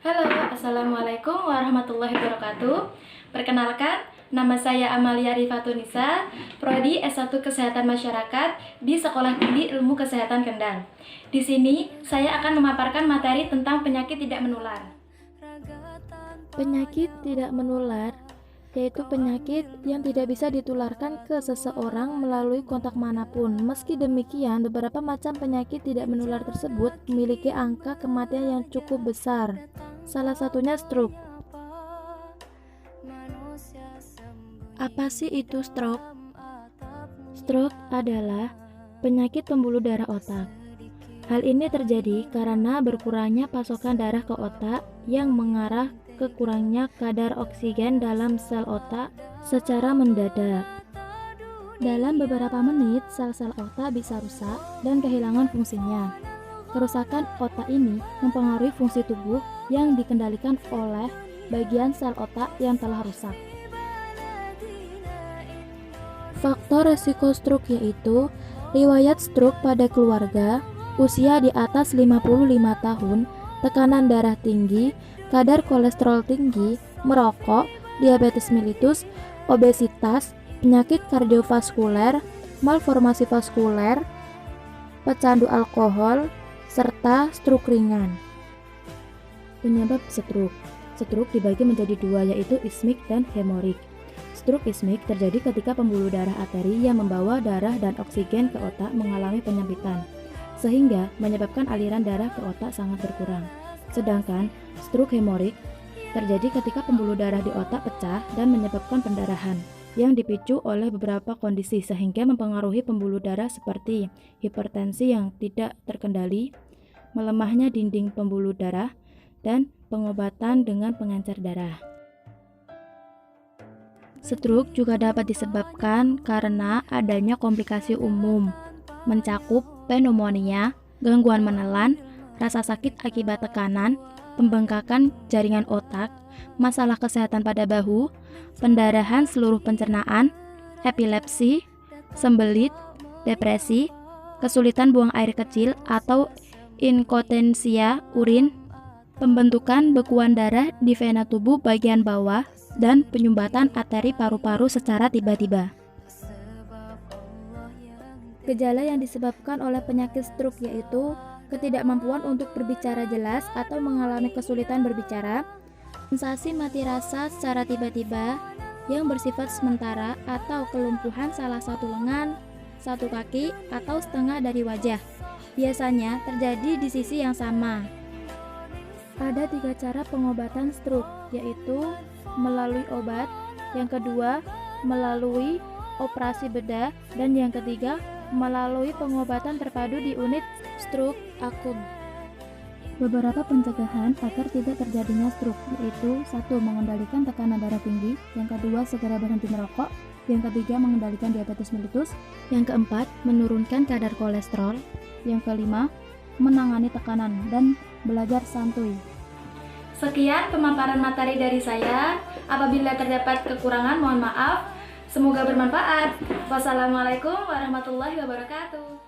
Halo, Assalamualaikum warahmatullahi wabarakatuh. Perkenalkan, nama saya Amalia Rifatunisa, Prodi S1 Kesehatan Masyarakat di Sekolah Tinggi Ilmu Kesehatan Kendal. Di sini, saya akan memaparkan materi tentang penyakit tidak menular. Penyakit tidak menular yaitu penyakit yang tidak bisa ditularkan ke seseorang melalui kontak manapun. Meski demikian, beberapa macam penyakit tidak menular tersebut memiliki angka kematian yang cukup besar. Salah satunya stroke. Apa sih itu stroke? Stroke adalah penyakit pembuluh darah otak. Hal ini terjadi karena berkurangnya pasokan darah ke otak yang mengarah ke kurangnya kadar oksigen dalam sel otak secara mendadak. Dalam beberapa menit, sel-sel otak bisa rusak dan kehilangan fungsinya. Kerusakan otak ini mempengaruhi fungsi tubuh yang dikendalikan oleh bagian sel otak yang telah rusak. Faktor resiko stroke yaitu riwayat stroke pada keluarga, usia di atas 55 tahun, tekanan darah tinggi, kadar kolesterol tinggi, merokok, diabetes mellitus, obesitas, penyakit kardiovaskuler, malformasi vaskuler, pecandu alkohol, serta stroke ringan. Penyebab stroke. Stroke dibagi menjadi dua, yaitu ischemic dan hemorrhagic. Stroke ischemic terjadi ketika pembuluh darah arteri yang membawa darah dan oksigen ke otak mengalami penyempitan, sehingga menyebabkan aliran darah ke otak sangat berkurang. Sedangkan stroke hemorrhagic terjadi ketika pembuluh darah di otak pecah dan menyebabkan pendarahan yang dipicu oleh beberapa kondisi sehingga mempengaruhi pembuluh darah seperti hipertensi yang tidak terkendali, melemahnya dinding pembuluh darah, dan pengobatan dengan pengencer darah. Stroke juga dapat disebabkan karena adanya komplikasi umum, mencakup pneumonia, gangguan menelan, rasa sakit akibat tekanan, pembengkakan jaringan otak, masalah kesehatan pada bahu, pendarahan seluruh pencernaan, epilepsi, sembelit, depresi, kesulitan buang air kecil atau inkontinensia urin, pembentukan bekuan darah di vena tubuh bagian bawah, dan penyumbatan arteri paru-paru secara tiba-tiba. Gejala yang disebabkan oleh penyakit stroke yaitu ketidakmampuan untuk berbicara jelas atau mengalami kesulitan berbicara, sensasi mati rasa secara tiba-tiba yang bersifat sementara atau kelumpuhan salah satu lengan, satu kaki, atau setengah dari wajah. Biasanya terjadi di sisi yang sama. Ada 3 cara pengobatan stroke, yaitu melalui obat, yang kedua melalui operasi bedah, dan yang ketiga melalui pengobatan terpadu di unit stroke akut. Beberapa pencegahan agar tidak terjadinya stroke yaitu 1. Mengendalikan tekanan darah tinggi, yang kedua segera berhenti merokok, yang ketiga mengendalikan diabetes mellitus, yang keempat menurunkan kadar kolesterol, yang kelima menangani tekanan dan belajar santuy. Sekian pemaparan materi dari saya. Apabila terdapat kekurangan, mohon maaf. Semoga bermanfaat. Wassalamualaikum warahmatullahi wabarakatuh.